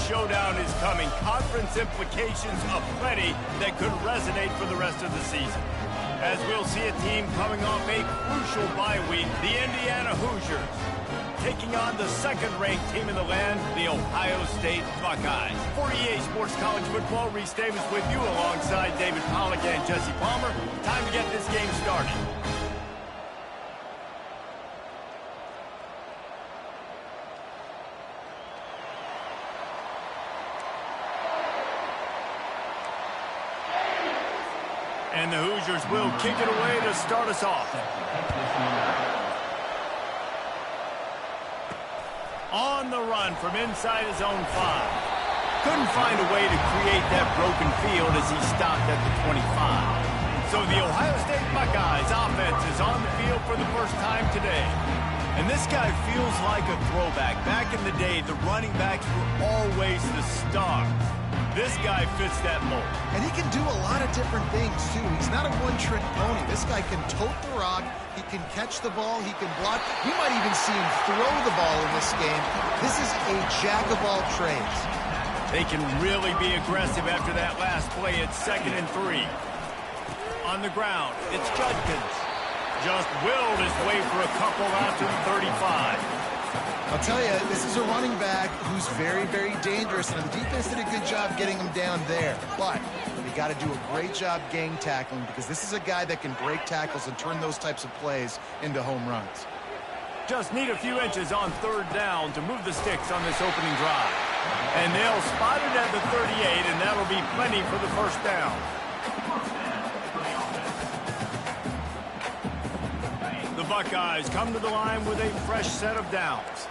showdown is coming. Conference implications aplenty that could resonate for the rest of the season. As we'll see a team coming off a crucial bye week, the Indiana Hoosiers, taking on the second-ranked team in the land, the Ohio State Buckeyes. For EA Sports College Football, Reese Davis with you alongside David Pollack and Jesse Palmer. Time to get this game started. And the Hoosiers will kick it away to start us off. On the run from inside his own 5. Couldn't find a way to create that broken field as he stopped at the 25. So the Ohio State Buckeyes offense is on the field for the first time today. And this guy feels like a throwback. Back in the day, the running backs were always the stars. This guy fits that mold. And he can do a lot of different things, too. He's not a one-trick pony. This guy can tote the rock. He can catch the ball. He can block. You might even see him throw the ball in this game. This is a jack of all trades. They can really be aggressive after that last play at 2nd and 3. On the ground, it's Judkins. Just willed his way for a couple out to the 35. I'll tell you, this is a running back who's very, very dangerous, and the defense did a good job getting him down there. But they got to do a great job gang tackling because this is a guy that can break tackles and turn those types of plays into home runs. Just need a few inches on 3rd down to move the sticks on this opening drive. And they'll spot it at the 38, and that'll be plenty for the first down. The Buckeyes come to the line with a fresh set of downs.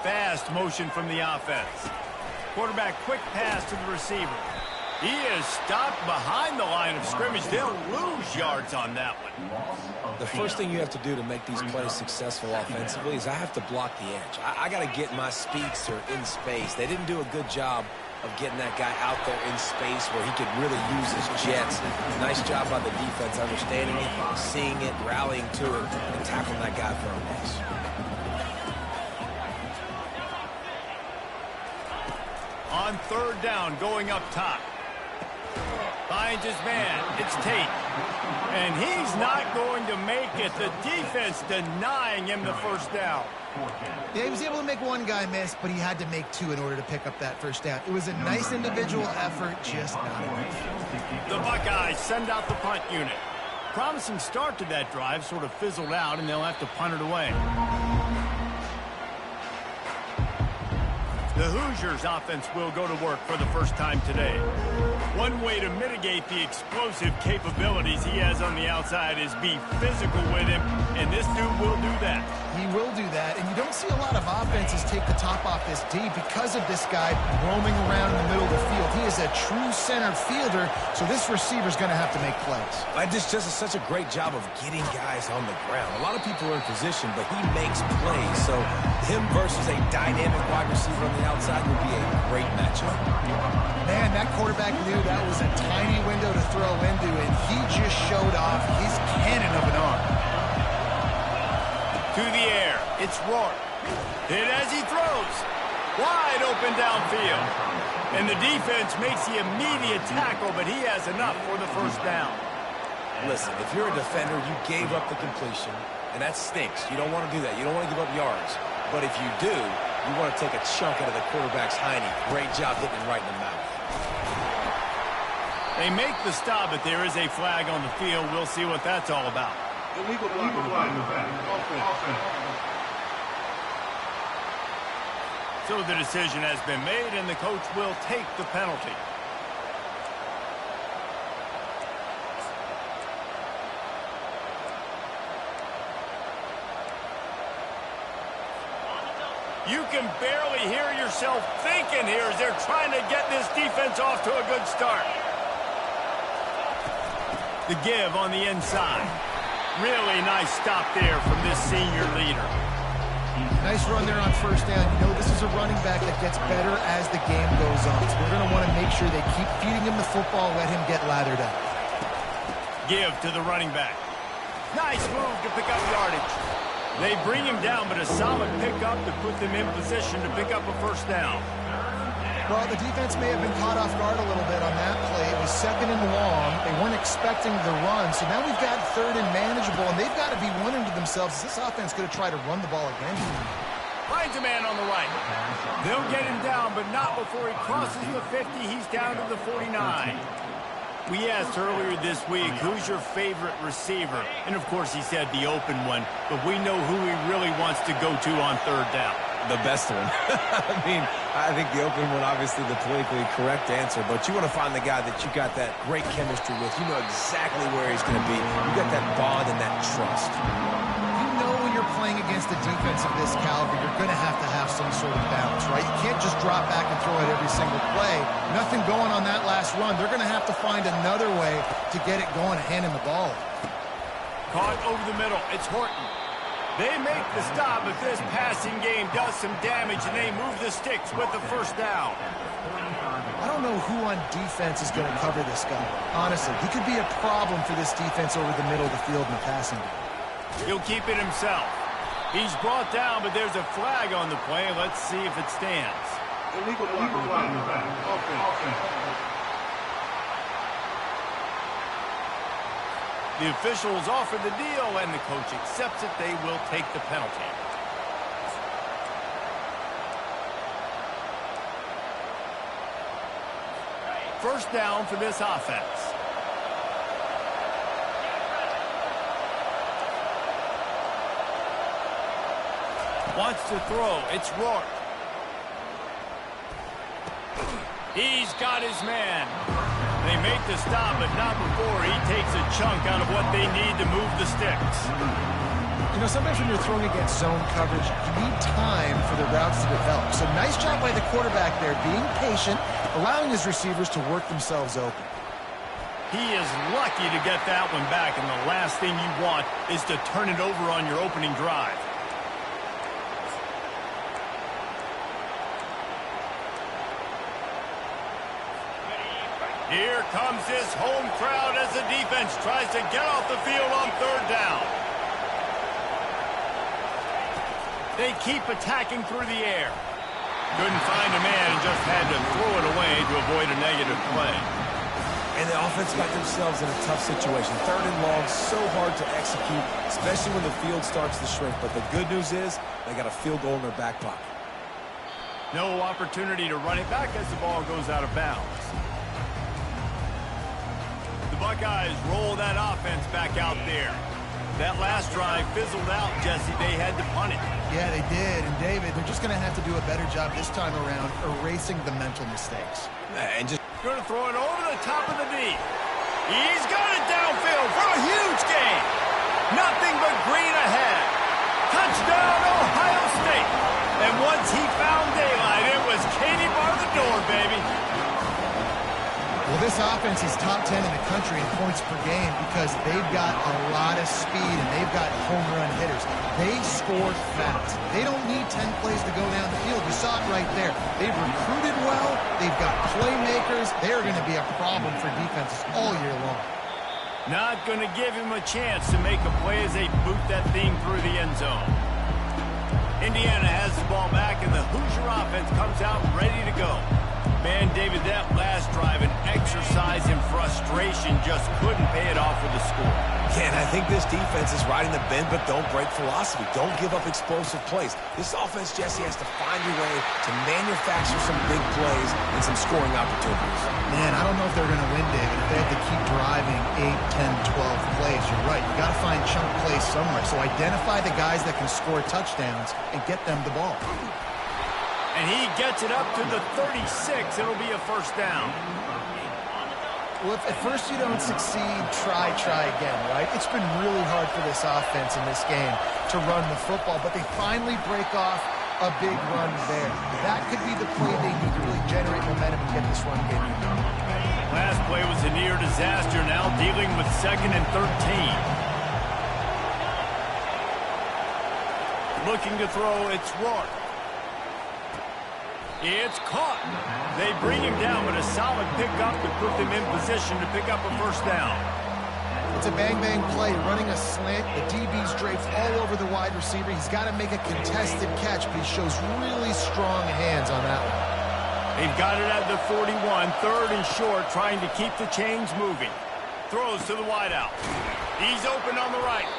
Fast motion from the offense. Quarterback quick pass to the receiver. He is stopped behind the line of scrimmage. They'll lose yards on that one. The first thing you have to do to make these plays successful offensively is I have to block the edge. I got to get my speedster in space. They didn't do a good job of getting that guy out there in space where he could really use his jets. Nice job by the defense understanding it, seeing it, rallying to it, and tackling that guy for a loss. On 3rd down, going up top. Finds his man. It's Tate. And he's not going to make it. The defense denying him the first down. Yeah, he was able to make one guy miss, but he had to make 2 in order to pick up that first down. It was a nice individual effort, just not enough. The Buckeyes send out the punt unit. Promising start to that drive, sort of fizzled out, and they'll have to punt it away. The Hoosiers offense will go to work for the first time today. One way to mitigate the explosive capabilities he has on the outside is be physical with him, and this dude will do that. He will do that, and you don't see a lot of offenses take the top off this D because of this guy roaming around in the middle of the field. He is a true center fielder, so this receiver's going to have to make plays. This just is such a great job of getting guys on the ground. A lot of people are in position, but he makes plays, so him versus a dynamic wide receiver on the outside would be a great matchup. Man, that quarterback knew that was a tiny window to throw into, and he just showed off his cannon of an arm. To the air, it's Rourke. Hit as he throws. Wide open downfield. And the defense makes the immediate tackle, but he has enough for the first down. Listen, if you're a defender, you gave up the completion, and that stinks. You don't want to do that. You don't want to give up yards. But if you do, you want to take a chunk out of the quarterback's hiney. Great job hitting him right in the mouth. They make the stop, but there is a flag on the field. We'll see what that's all about. Illegal flag in the back. Offense. So the decision has been made, and the coach will take the penalty. You can barely hear yourself thinking here as they're trying to get this defense off to a good start. The give on the inside. Really nice stop there from this senior leader. Nice run there on first down. You know, this is a running back that gets better as the game goes on. So we're going to want to make sure they keep feeding him the football, let him get lathered up. Give to the running back. Nice move to pick up yardage. They bring him down, but a solid pickup to put them in position to pick up a first down. Well, the defense may have been caught off guard a little bit on that play. It was 2nd and long. They weren't expecting the run, so now we've got 3rd and manageable, and they've got to be wondering to themselves, is this offense going to try to run the ball again? Finds a man on the right. They'll get him down, but not before he crosses the 50. He's down to the 49. We asked earlier this week, who's your favorite receiver? And, of course, he said the open one, but we know who he really wants to go to on 3rd down. The best one. I think the open one, obviously the politically correct answer, but you want to find the guy that you got that great chemistry with. You know exactly where he's going to be. You got that bond and that trust. You know when you're playing against a defense of this caliber, you're going to have some sort of balance, right? You can't just drop back and throw it every single play. Nothing going on that last run. They're going to have to find another way to get it going and hand him the ball. Caught over the middle. It's Horton. They make the stop, but this passing game does some damage, and they move the sticks with the first down. I don't know who on defense is going to cover this guy. Honestly, he could be a problem for this defense over the middle of the field in the passing game. He'll keep it himself. He's brought down, but there's a flag on the play. Let's see if it stands. Illegal block in the back. Offense. The officials offer the deal, and the coach accepts it. They will take the penalty. First down for this offense. Wants to throw. It's Rourke. He's got his man. They make the stop, but not before he takes a chunk out of what they need to move the sticks. You know, sometimes when you're throwing against zone coverage, you need time for the routes to develop. So nice job by the quarterback there, being patient, allowing his receivers to work themselves open. He is lucky to get that one back, and the last thing you want is to turn it over on your opening drive. Here comes this home crowd as the defense tries to get off the field on 3rd down. They keep attacking through the air. Couldn't find a man and just had to throw it away to avoid a negative play. And the offense got themselves in a tough situation. 3rd and long, so hard to execute, especially when the field starts to shrink. But the good news is they got a field goal in their back pocket. No opportunity to run it back as the ball goes out of bounds. The Buckeyes roll that offense back out there. That last drive fizzled out, Jesse. They had to punt it. Yeah, they did. And, David, they're just going to have to do a better job this time around erasing the mental mistakes. And just going to throw it over the top of the knee. He's got it downfield for a huge gain. Nothing but green ahead. Touchdown, Ohio State. And once he found daylight, it was Katie bar the door, baby. Well, this offense is top 10 in the country in points per game because they've got a lot of speed and they've got home run hitters. They score fast. They don't need 10 plays to go down the field. You saw it right there. They've recruited well. They've got playmakers. They're going to be a problem for defenses all year long. Not going to give him a chance to make a play as they boot that thing through the end zone. Indiana has the ball back, and the Hoosier offense comes out ready to go. Man, David, that last drive, an exercise in frustration, just couldn't pay it off with the score. Yeah, and I think this defense is riding the bend but don't break philosophy. Don't give up explosive plays. This offense, Jesse, has to find a way to manufacture some big plays and some scoring opportunities. Man, I don't know if they're going to win, David. If they have to keep driving 8, 10, 12 plays, you're right. You got to find chunk plays somewhere. So identify the guys that can score touchdowns and get them the ball. And he gets it up to the 36. It'll be a first down. Well, if at first you don't succeed, try again, right? It's been really hard for this offense in this game to run the football, but they finally break off a big run there. That could be the play they need to really generate momentum and get this run game going. Last play was a near disaster, now dealing with 2nd and 13. Looking to throw, it's Rourke. It's caught. They bring him down with a solid pickup to put them in position to pick up a first down. Well, It's a bang-bang play, running a slant. The DB's draped all over the wide receiver. He's got to make a contested catch, but he shows really strong hands on that one. They've got it at the 41, third and short, trying to keep the chains moving. Throws to the wideout. He's open on the right.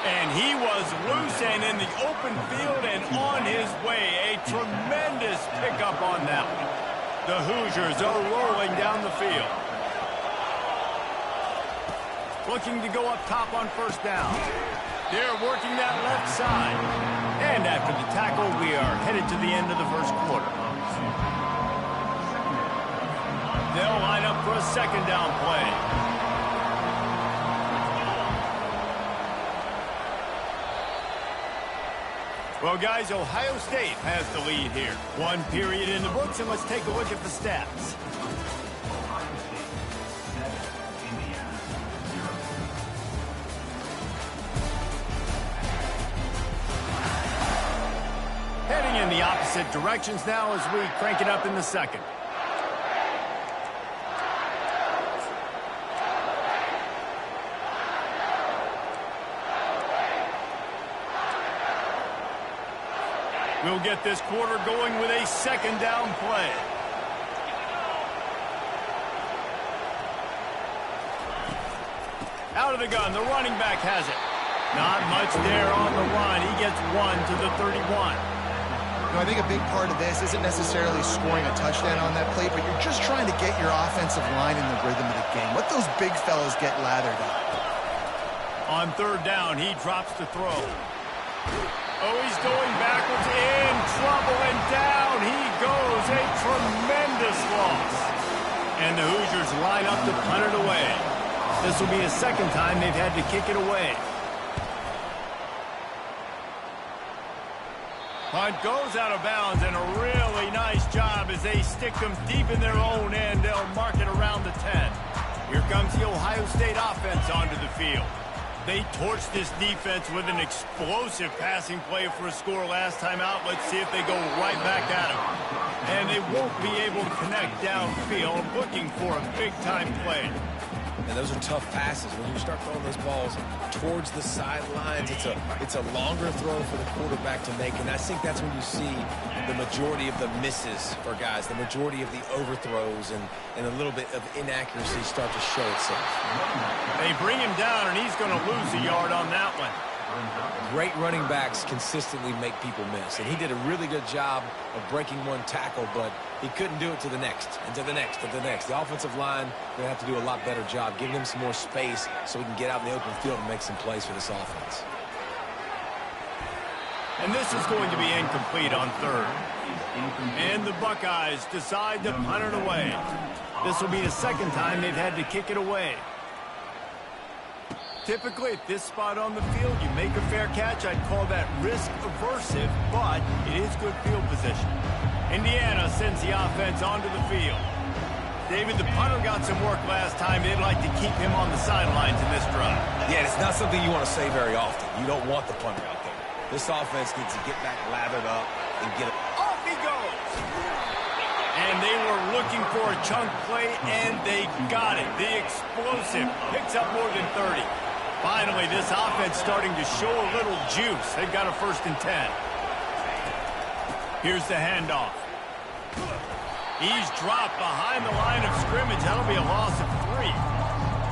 And he was loose and in the open field and on his way. A tremendous pickup on that one. The Hoosiers are rolling down the field. Looking to go up top on first down. They're working that left side. And after the tackle, we are headed to the end of the first quarter. They'll line up for a second down play. Well, guys, Ohio State has the lead here. One period in the books, and let's take a look at the stats. Heading in the opposite directions now as we crank it up in the second. We'll get this quarter going with a second down play. Out of the gun, the running back has it. Not much there on the run. He gets one to the 31. I think a big part of this isn't necessarily scoring a touchdown on that play, but you're just trying to get your offensive line in the rhythm of the game. Let those big fellas get lathered up. On third down, he drops to throw. Oh, he's going backwards, in trouble, and down he goes. A tremendous loss. And the Hoosiers line up to punt it away. This will be a second time they've had to kick it away. Punt goes out of bounds, and a really nice job as they stick them deep in their own end. They'll mark it around the 10. Here comes the Ohio State offense onto the field. They torched this defense with an explosive passing play for a score last time out. Let's see if they go right back at him. And they won't be able to connect downfield, looking for a big-time play. And those are tough passes. When you start throwing those balls towards the sidelines, it's a longer throw for the quarterback to make. And I think that's when you see the majority of the misses for guys, the majority of the overthrows and a little bit of inaccuracy start to show itself. They bring him down, and he's going to lose a yard on that one. Great running backs consistently make people miss, and he did a really good job of breaking one tackle, but he couldn't do it to the next, and to the next, and to the next. The offensive line going to have to do a lot better job, giving him some more space so he can get out in the open field and make some plays for this offense. And this is going to be incomplete on third. And the Buckeyes decide to punt it away. This will be the second time they've had to kick it away. Typically, at this spot on the field, you make a fair catch. I'd call that risk-aversive, but it is good field position. Indiana sends the offense onto the field. David, the punter got some work last time. They'd like to keep him on the sidelines in this drive. Yeah, it's not something you want to say very often. You don't want the punter out there. This offense needs to get back lathered up and get it. Off he goes! And they were looking for a chunk play, and they got it. The explosive picks up more than 30. Finally, this offense starting to show a little juice. They've got a 1st and 10. Here's the handoff. He's dropped behind the line of scrimmage. That'll be a loss of 3.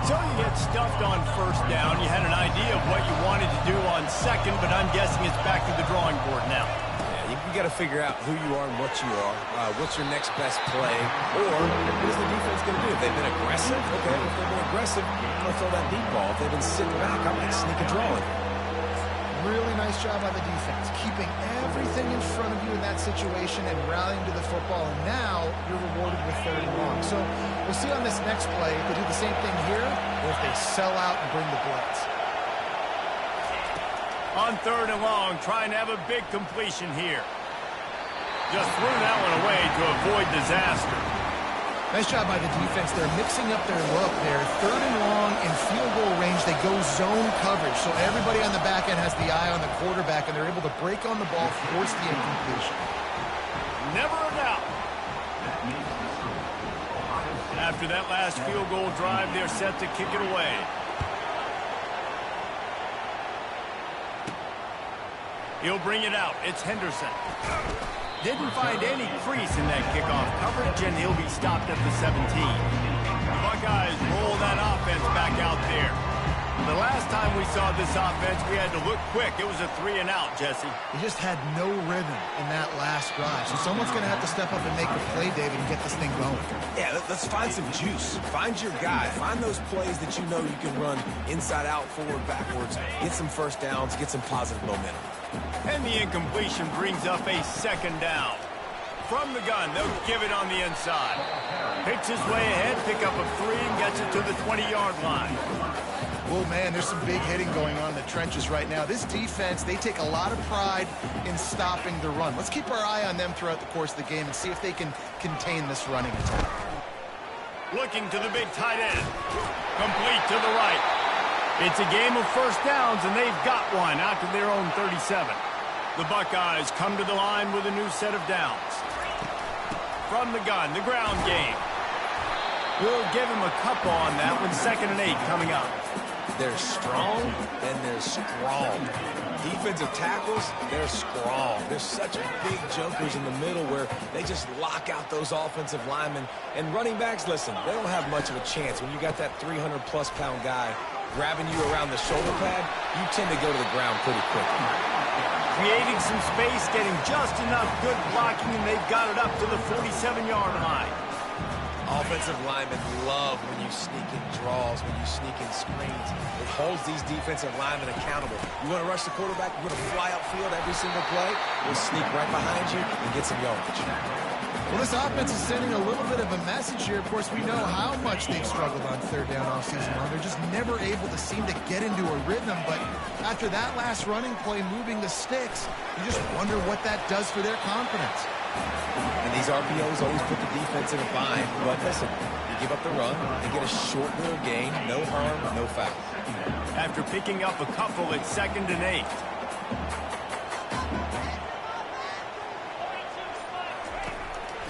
So you get stuffed on first down. You had an idea of what you wanted to do on second, but I'm guessing it's back to the drawing board now. You got to figure out who you are and what you are. What's your next best play? Or what is the defense going to do? If they've been aggressive, okay. If they've been aggressive, I'm going to throw that deep ball. If they've been sitting back, I might sneak a draw in. Really nice job by the defense, keeping everything in front of you in that situation and rallying to the football. And now you're rewarded with 3rd and long. So we'll see on this next play if they do the same thing here or if they sell out and bring the blitz. On 3rd and long, trying to have a big completion here. Just threw that one away to avoid disaster. Nice job by the defense. They're mixing up their look there. 3rd and long in field goal range. They go zone coverage. So everybody on the back end has the eye on the quarterback, and they're able to break on the ball, force the incompletion. Never a doubt. After that last field goal drive, they're set to kick it away. He'll bring it out. It's Henderson. Didn't find any crease in that kickoff coverage, and he'll be stopped at the 17. The Buckeyes roll that offense back out there. The last time we saw this offense, we had to look quick. It was a 3-and-out, Jesse. He just had no rhythm in that last drive. So someone's going to have to step up and make the play, David, and get this thing going. Yeah, let's find some juice. Find your guy. Find those plays that you know you can run inside out, forward, backwards, get some first downs, get some positive momentum. And the incompletion brings up a 2nd down. From the gun, they'll give it on the inside. Picks his way ahead, pick up a 3, and gets it to the 20-yard line. Oh, man, there's some big hitting going on in the trenches right now. This defense, they take a lot of pride in stopping the run. Let's keep our eye on them throughout the course of the game and see if they can contain this running attack. Looking to the big tight end. Complete to the right. It's a game of first downs, and they've got one out to their own 37. The Buckeyes come to the line with a new set of downs. From the gun, the ground game. We'll give him a couple on that one. 2nd and 8 coming up. They're strong, and they're strong. Defensive tackles, they're strong. There's such big jokers in the middle where they just lock out those offensive linemen. And running backs, listen, they don't have much of a chance. When you got that 300-plus pound guy grabbing you around the shoulder pad, you tend to go to the ground pretty quickly. Creating some space, getting just enough good blocking, and they've got it up to the 47-yard line. Offensive linemen love when you sneak in draws, when you sneak in screens. It holds these defensive linemen accountable. You want to rush the quarterback, you want to fly upfield every single play, we'll sneak right behind you and get some yardage. Well, this offense is sending a little bit of a message here. Of course, we know how much they've struggled on 3rd down all season long. They're just never able to seem to get into a rhythm. But after that last running play, moving the sticks, you just wonder what that does for their confidence. And these RPOs always put the defense in a bind. But listen, you give up the run, they get a short little gain, no harm, no foul. After picking up a couple, it's 2nd and 8.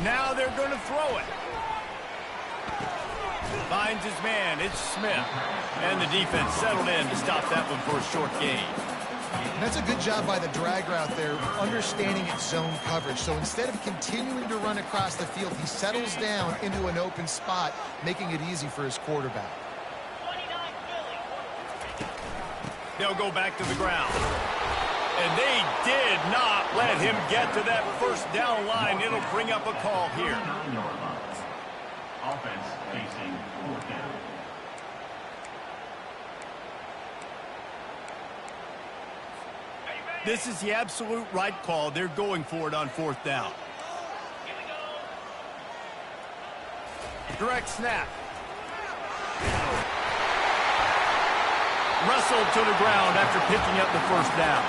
Now they're going to throw it. Finds his man. It's Smith. And the defense settled in to stop that one for a short gain. And that's a good job by the drag route there, understanding its zone coverage. So instead of continuing to run across the field, he settles down into an open spot, making it easy for his quarterback. They'll go back to the ground. And they did not let him get to that first down line. It'll bring up a call here. Offense facing 4th down. This is the absolute right call. They're going for it on 4th down. Direct snap. Wrestled to the ground after picking up the first down.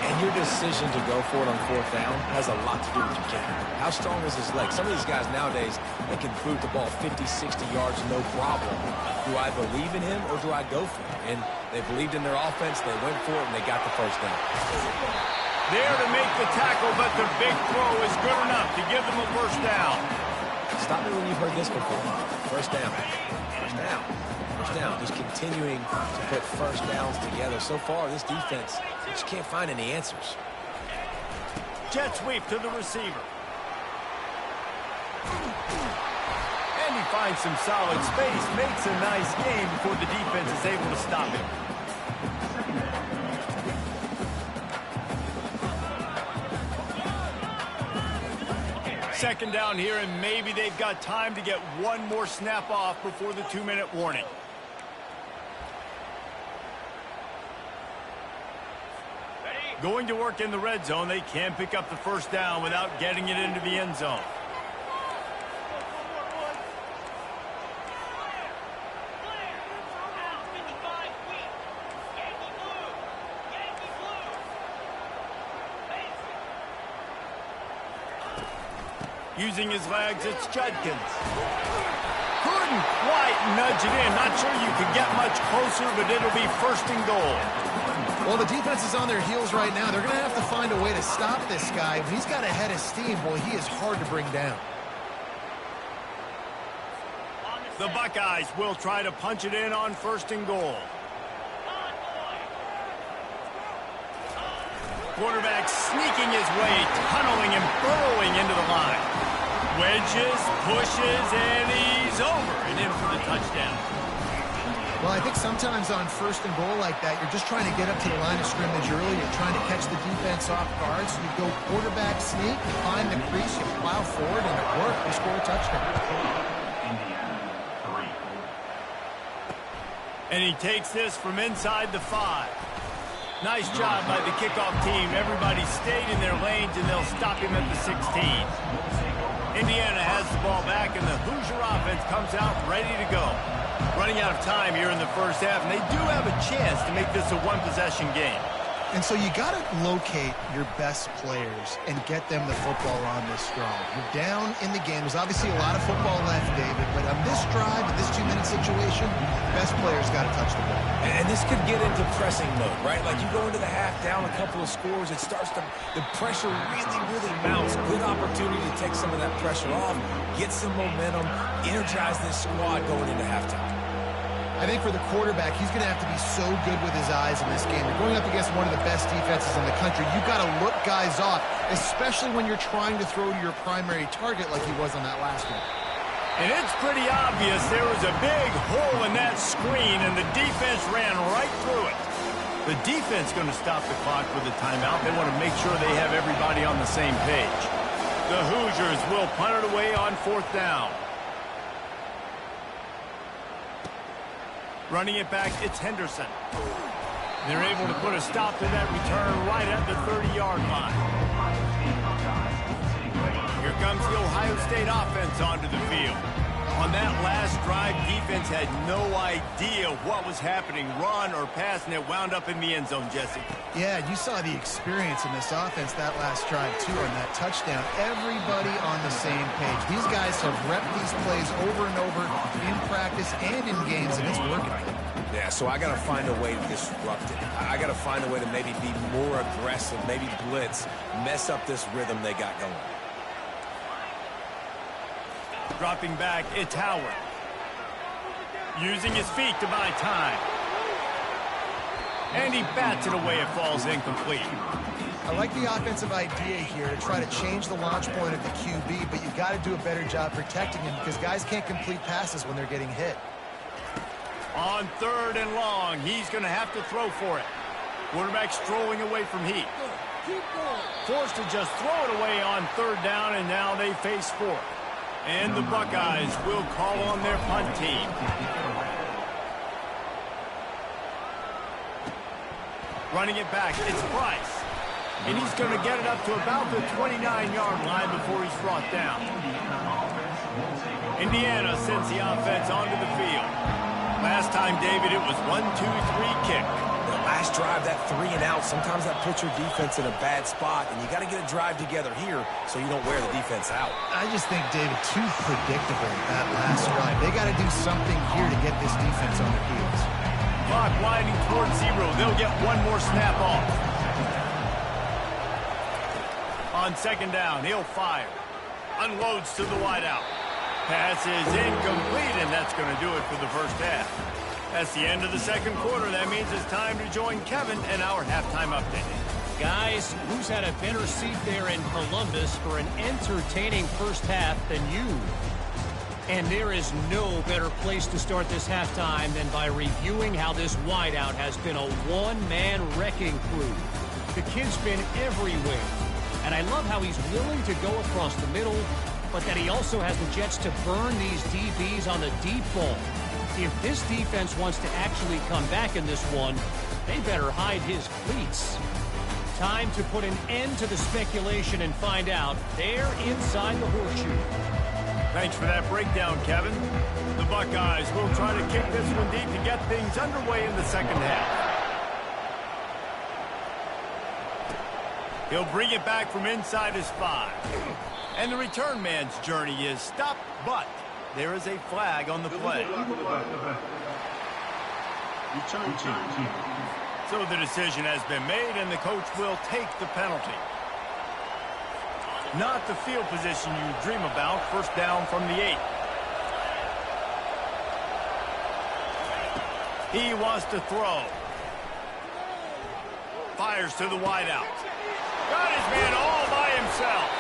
And your decision to go for it on 4th down has a lot to do with your kicker. How strong is his leg? Some of these guys nowadays, they can boot the ball 50, 60 yards, no problem. Do I believe in him or do I go for it? And they believed in their offense, they went for it, and they got the first down. There to make the tackle, but the big throw is good enough to give them a first down. Stop me when you've heard this before. First down. First down. First down. Just continuing to put first downs together. So far, this defense just can't find any answers. Jet sweep to the receiver. And he finds some solid space, makes a nice game before the defense is able to stop him. Second down here, and maybe they've got time to get one more snap off before the 2-minute warning. Going to work in the red zone, they can pick up the first down without getting it into the end zone. Using his legs, it's Judkins. Couldn't quite nudge it in. Not sure you could get much closer, but it'll be 1st and goal. Well, the defense is on their heels right now. They're going to have to find a way to stop this guy. When he's got a head of steam, boy, he is hard to bring down. The Buckeyes will try to punch it in on 1st and goal. Quarterback sneaking his way, tunneling and burrowing into the line. Wedges, pushes, and he's over and in for the touchdown. Well, I think sometimes on first and goal like that, you're just trying to get up to the line of scrimmage early. You're trying to catch the defense off guard. So you go quarterback sneak, you find the crease, you plow forward, and it worked. You score a touchdown. And he takes this from inside the 5. Nice job by the kickoff team. Everybody stayed in their lanes, and they'll stop him at the 16. Indiana has the ball back, and the Hoosier offense comes out ready to go. Running out of time here in the first half, and they do have a chance to make this a one-possession game. And so you got to locate your best players and get them the football on this drive. You're down in the game. There's obviously a lot of football left, David, but on this drive, in this 2-minute situation, best players got to touch the ball. And this could get into pressing mode, right? Like you go into the half down a couple of scores, it starts to, the pressure really mounts. Good opportunity to take some of that pressure off, get some momentum, energize this squad going into halftime. I think for the quarterback, he's going to have to be so good with his eyes in this game. You're going up against one of the best defenses in the country. You've got to look guys off, especially when you're trying to throw to your primary target like he was on that last one. And it's pretty obvious there was a big hole in that screen, and the defense ran right through it. The defense going to stop the clock with a timeout. They want to make sure they have everybody on the same page. The Hoosiers will punt it away on 4th down. Running it back, it's Henderson. They're able to put a stop to that return right at the 30-yard line. Here comes the Ohio State offense onto the field. On that last drive, defense had no idea what was happening, run or pass, and it wound up in the end zone, Jesse. Yeah, you saw the experience in this offense that last drive, too, on that touchdown. Everybody on the same page. These guys have repped these plays over and over in practice and in games, and it's working. Yeah, so I got to find a way to disrupt it. I got to find a way to maybe be more aggressive, maybe blitz, mess up this rhythm they got going. Dropping back, it's Howard. Using his feet to buy time. And he bats it away. It falls incomplete. I like the offensive idea here to try to change the launch point of the QB, but you got to do a better job protecting him because guys can't complete passes when they're getting hit. On 3rd and long, he's going to have to throw for it. Quarterback strolling away from heat. Forced to just throw it away on 3rd down, and now they face 4th. And the Buckeyes will call on their punt team. Running it back, it's Price. And he's going to get it up to about the 29-yard line before he's brought down. Indiana sends the offense onto the field. Last time, David, it was 1-2-3 kick. Last drive, that 3 and out, sometimes that puts your defense in a bad spot, and you got to get a drive together here so you don't wear the defense out. I just think, David, too predictable that last drive. They got to do something here to get this defense on their heels. Clock winding towards 0. They'll get one more snap off. On 2nd down, he'll fire. Unloads to the wideout. Pass is incomplete, and that's going to do it for the first half. That's the end of the 2nd quarter. That means it's time to join Kevin and our halftime update. Guys, who's had a better seat there in Columbus for an entertaining first half than you? And there is no better place to start this halftime than by reviewing how this wideout has been a one-man wrecking crew. The kid's been everywhere, and I love how he's willing to go across the middle, but that he also has the jets to burn these DBs on the deep ball. If this defense wants to actually come back in this one, they better hide his cleats. Time to put an end to the speculation and find out. They're inside the horseshoe. Thanks for that breakdown, Kevin. The Buckeyes will try to kick this one deep to get things underway in the 2nd half. He'll bring it back from inside his 5. And the return man's journey is stopped, but there is a flag on the play. Return team. So the decision has been made, and the coach will take the penalty. Not the field position you dream about. First down from the 8. He wants to throw. Fires to the wideout. Got his man all by himself.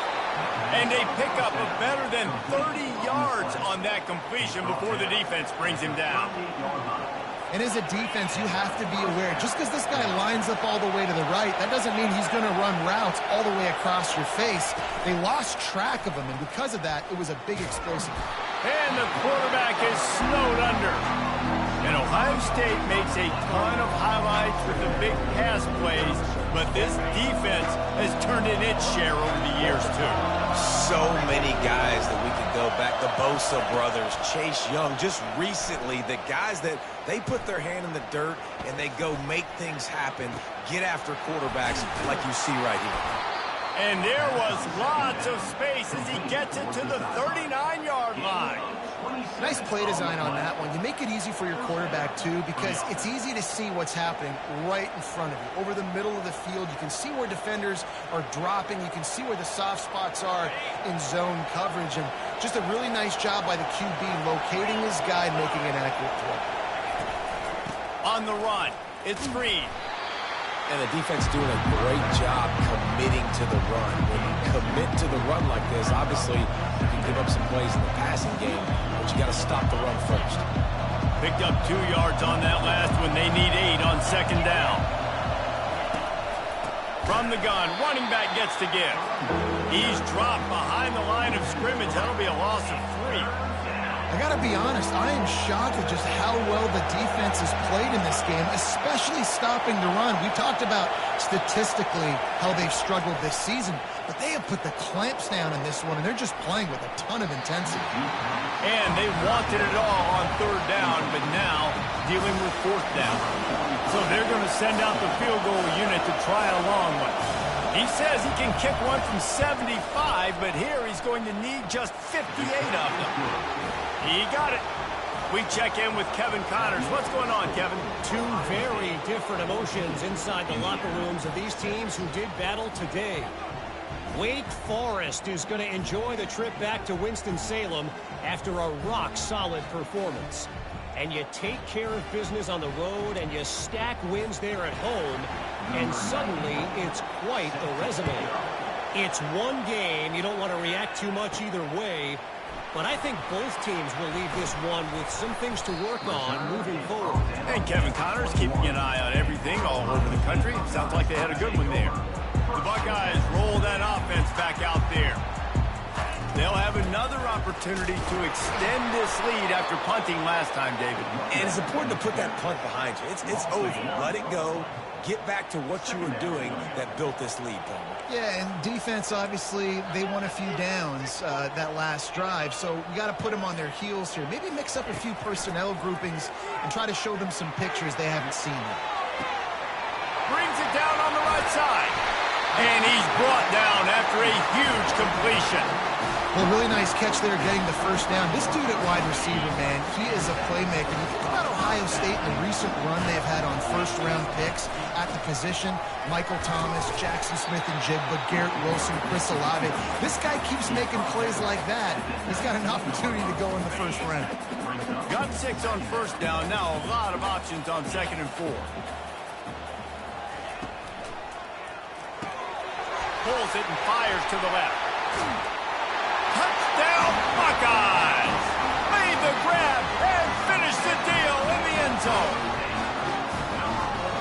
And they pick up a better than 30 yards on that completion before the defense brings him down. And as a defense, you have to be aware, just because this guy lines up all the way to the right, that doesn't mean he's going to run routes all the way across your face. They lost track of him, and because of that, it was a big explosive. And the quarterback is snowed under. And Ohio State makes a ton of highlights with the big pass plays, but this defense has turned in its share over the years, too. So many guys that we could go back. The Bosa brothers, Chase Young, just recently, the guys that they put their hand in the dirt and they go make things happen, get after quarterbacks like you see right here. And there was lots of space as he gets it to the 39-yard line. Nice play design on that one. You make it easy for your quarterback, too, because it's easy to see what's happening right in front of you. Over the middle of the field, you can see where defenders are dropping. You can see where the soft spots are in zone coverage. And just a really nice job by the QB locating his guy and making an accurate throw. On the run, it's Green. And the defense doing a great job committing to the run. When you commit to the run like this, obviously you can give up some plays in the passing game, but you got to stop the run first. Picked up 2 yards on that last one. They need 8 on second down. From the gun, running back gets to give. He's dropped behind the line of scrimmage. That'll be a loss of 3. I got to be honest, I am shocked at just how well the defense has played in this game, especially stopping the run. We talked about statistically how they've struggled this season, but they have put the clamps down in this one, and they're just playing with a ton of intensity. And they wanted it all on third down, but now dealing with fourth down. So they're going to send out the field goal unit to try a long one. He says he can kick one from 75, but here he's going to need just 58 of them. He got it. We check in with Kevin Connors. What's going on, Kevin? Two very different emotions inside the locker rooms of these teams who did battle today. Wake Forest is going to enjoy the trip back to Winston-Salem after a rock-solid performance. And you take care of business on the road and you stack wins there at home, and suddenly it's quite a resume. It's one game. You don't want to react too much either way, but I think both teams will leave this one with some things to work on moving forward. And Kevin Connors keeping an eye on everything all over the country. Sounds like they had a good one there. The Buckeyes roll that offense back out there. They'll have another opportunity to extend this lead after punting last time, David. And it's important to put that punt behind you. It's over. Let it go. Get back to what you were doing that built this lead, Palmer. Yeah, and defense, obviously, they won a few downs that last drive, so we got to put them on their heels here. Maybe mix up a few personnel groupings and try to show them some pictures they haven't seen yet. Brings it down on the right side. And he's brought down after a huge completion. Well, really nice catch there getting the first down. This dude at wide receiver, man, he is a playmaker. You think about Ohio State and the recent run they've had on first-round picks at the position. Michael Thomas, Jackson Smith-Njigba, Garrett Wilson, Chris Olave. This guy keeps making plays like that. He's got an opportunity to go in the first round. Got 6 on first down. Now a lot of options on second and 4. Pulls it and fires to the left. Touchdown, Buckeyes! Made the grab and finished the deal in the end zone.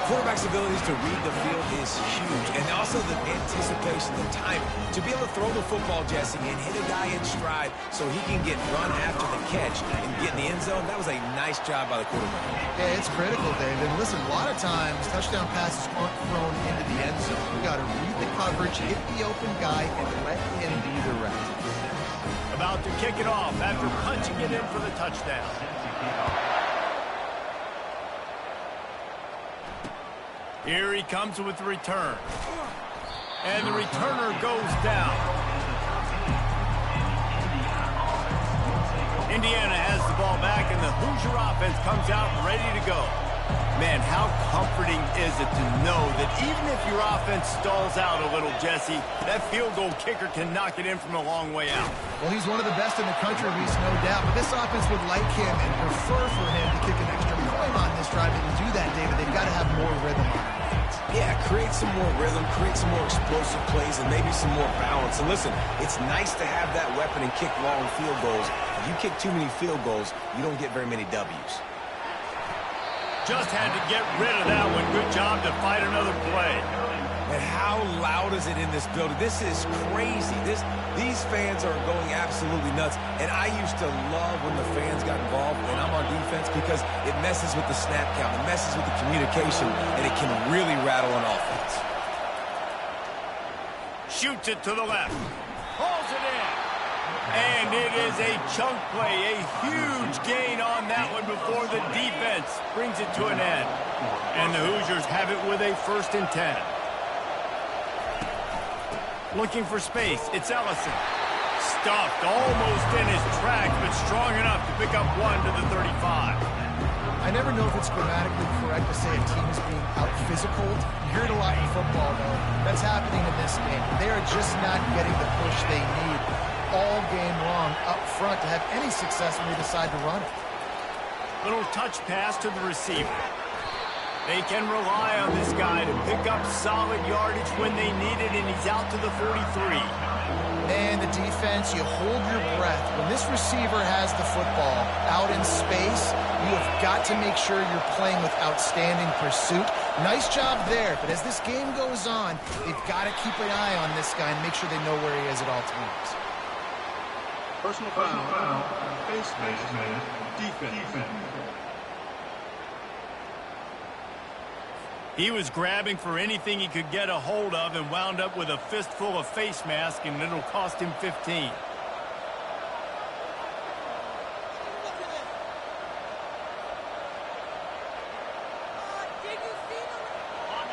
Quarterback's abilities to read the field is huge, and also the anticipation, the time to be able to throw the football, Jesse, and hit a guy in stride so he can get run after the catch and get in the end zone. That was a nice job by the quarterback. Yeah, it's critical, David. Listen, a lot of times touchdown passes aren't thrown into the end zone. You got to read the coverage, hit the open guy, and let him be the rest. About to kick it off after punching it in for the touchdown. Here he comes with the return. And the returner goes down. Indiana has the ball back, and the Hoosier offense comes out ready to go. Man, how comforting is it to know that even if your offense stalls out a little, Jesse, that field goal kicker can knock it in from a long way out. Well, he's one of the best in the country, Reese, no doubt. But this offense would like him and prefer for him to kick an extra point on this drive. And to do that, David, they've got to have more rhythm on it. Yeah, create some more rhythm, create some more explosive plays, and maybe some more balance. And listen, it's nice to have that weapon and kick long field goals. If you kick too many field goals, you don't get very many W's. Just had to get rid of that one. Good job to fight another play. And how loud is it in this building? This is crazy. These fans are going absolutely nuts. And I used to love when the fans got involved when I'm on defense because it messes with the snap count, it messes with the communication, and it can really rattle an offense. Shoots it to the left. Pulls it in. And it is a chunk play, a huge gain on that one before the defense brings it to an end. And the Hoosiers have it with a 1st and 10. Looking for space. It's Ellison. Stuffed almost in his tracks, but strong enough to pick up 1 to the 35. I never know if it's grammatically correct to say a team is being out-physical. You hear it a lot in football, though. That's happening in this game. They are just not getting the push they need all game long up front to have any success when they decide to run it. Little touch pass to the receiver. They can rely on this guy to pick up solid yardage when they need it, and he's out to the 43. And the defense, you hold your breath. When this receiver has the football out in space, you have got to make sure you're playing with outstanding pursuit. Nice job there, but as this game goes on, they've got to keep an eye on this guy and make sure they know where he is at all times. Personal foul. Face man. Defense. He was grabbing for anything he could get a hold of and wound up with a fistful of face mask, and it'll cost him 15.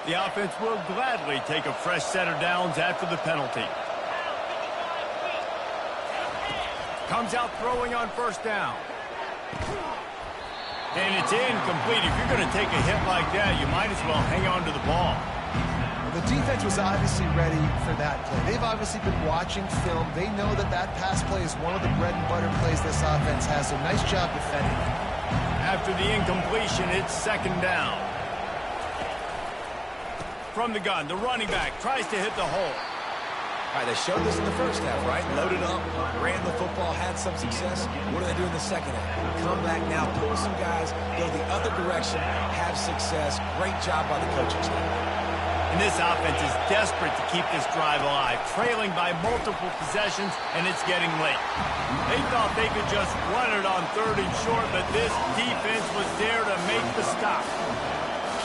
The offense will gladly take a fresh set of downs after the penalty. Comes out throwing on 1st down. And it's incomplete. If you're going to take a hit like that, you might as well hang on to the ball. Well, the defense was obviously ready for that play. They've obviously been watching film. They know that that pass play is one of the bread and butter plays this offense has, so nice job defending it. After the incompletion, it's 2nd down. From the gun, the running back tries to hit the hole. All right, they showed this in the 1st half, right? Loaded up, ran the football, had some success. What do they do in the 2nd half? Come back now, pull some guys, go the other direction, have success. Great job by the coaching staff. And this offense is desperate to keep this drive alive, trailing by multiple possessions, and it's getting late. They thought they could just run it on 3rd and short, but this defense was there to make the stop.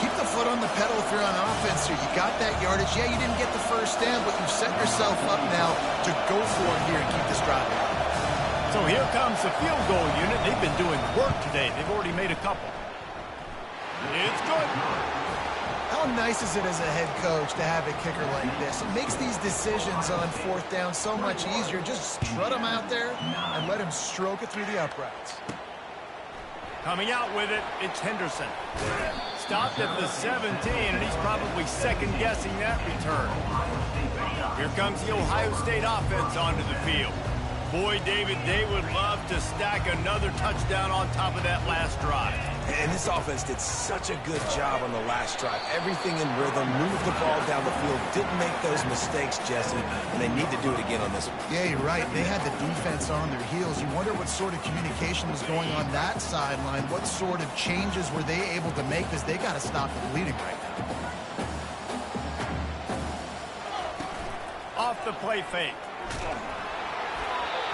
Keep the foot on the pedal if you're on offense here. You got that yardage. Yeah, you didn't get the 1st down, but you've set yourself up now to go for it here and keep this drive going. So here comes the field goal unit. They've been doing work today. They've already made a couple. It's good. How nice is it as a head coach to have a kicker like this? It makes these decisions on 4th down so much easier. Just strut him out there and let him stroke it through the uprights. Coming out with it, it's Henderson. Stopped at the 17, and he's probably second-guessing that return. Here comes the Ohio State offense onto the field. Boy, David, they would love to stack another touchdown on top of that last drive. And this offense did such a good job on the last drive. Everything in rhythm, moved the ball down the field, didn't make those mistakes, Jesse, and they need to do it again on this one. Yeah, you're right. They had the defense on their heels. You wonder what sort of communication was going on that sideline. What sort of changes were they able to make, because they got to stop the bleeding right now. Off the play fake.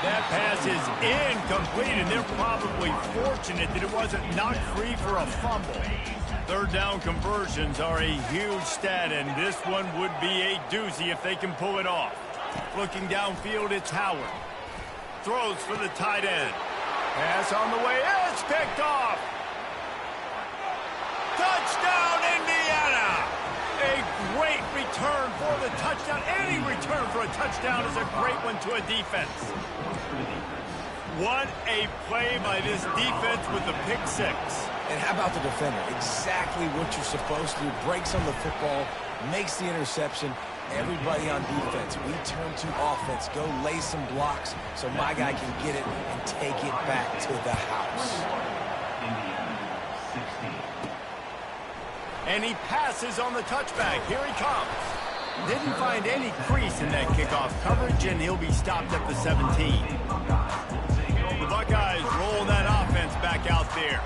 That pass is incomplete, and they're probably fortunate that it wasn't knocked free for a fumble. 3rd down conversions are a huge stat, and this one would be a doozy if they can pull it off. Looking downfield, it's Howard. Throws for the tight end. Pass on the way. It's picked off. Touchdown, Indiana! A great return for the touchdown. Any return for a touchdown is a great one to a defense. What a play by this defense with the pick 6. And how about the defender? Exactly what you're supposed to do. Breaks on the football, makes the interception. Everybody on defense, we turn to offense. Go lay some blocks so my guy can get it and take it back to the house. And he passes on the touchback. Here he comes. Didn't find any crease in that kickoff coverage, and he'll be stopped at the 17. The Buckeyes roll that offense back out there.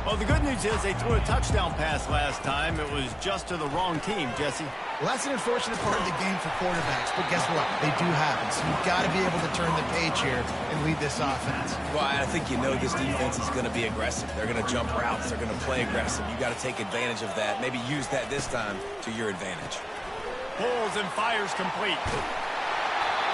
Well, the good news is they threw a touchdown pass last time. It was just to the wrong team, Jesse. Well, that's an unfortunate part of the game for quarterbacks, but guess what? They do happen, so you've got to be able to turn the page here and lead this offense. Well, I think you know this defense is going to be aggressive. They're going to jump routes. They're going to play aggressive. You've got to take advantage of that. Maybe use that this time to your advantage. Pulls and fires complete.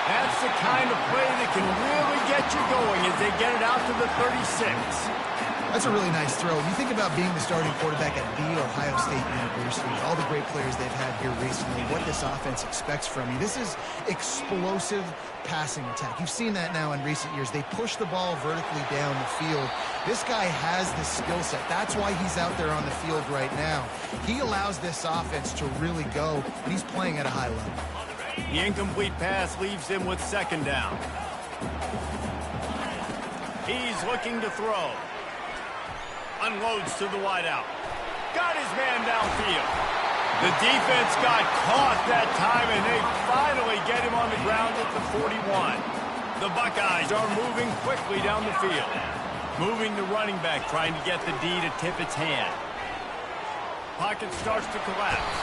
That's the kind of play that can really get you going as they get it out to the 36. That's a really nice throw. You think about being the starting quarterback at The Ohio State University, all the great players they've had here recently, what this offense expects from you. This is explosive passing attack. You've seen that now in recent years. They push the ball vertically down the field. This guy has the skill set. That's why he's out there on the field right now. He allows this offense to really go, and he's playing at a high level. The incomplete pass leaves him with second down. He's looking to throw. Unloads to the wideout. Got his man downfield. The defense got caught that time, and they finally get him on the ground at the 41. The Buckeyes are moving quickly down the field. Moving the running back, trying to get the D to tip its hand. Pocket starts to collapse.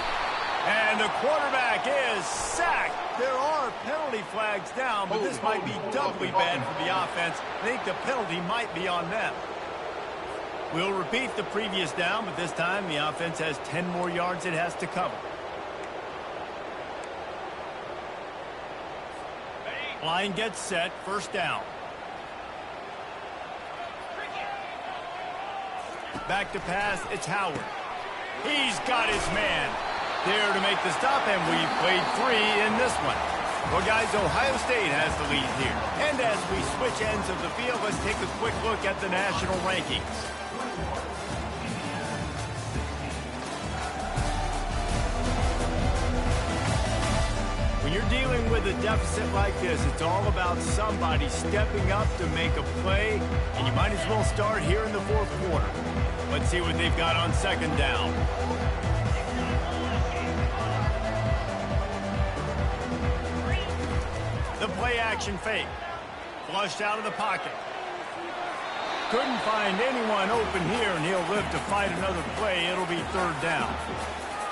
And the quarterback is sacked. There are penalty flags down, but this might be doubly bad for the offense. I think the penalty might be on them. We'll repeat the previous down, but this time the offense has 10 more yards it has to cover. Line gets set, first down. Back to pass, it's Howard. He's got his man there to make the stop, and we've played 3 in this one. Well, guys, Ohio State has the lead here. And as we switch ends of the field, let's take a quick look at the national rankings. When you're dealing with a deficit like this, it's all about somebody stepping up to make a play, and you might as well start here in the fourth quarter. Let's see what they've got on second down. The play action fake. Flushed out of the pocket. Couldn't find anyone open here, and he'll live to fight another play. It'll be third down.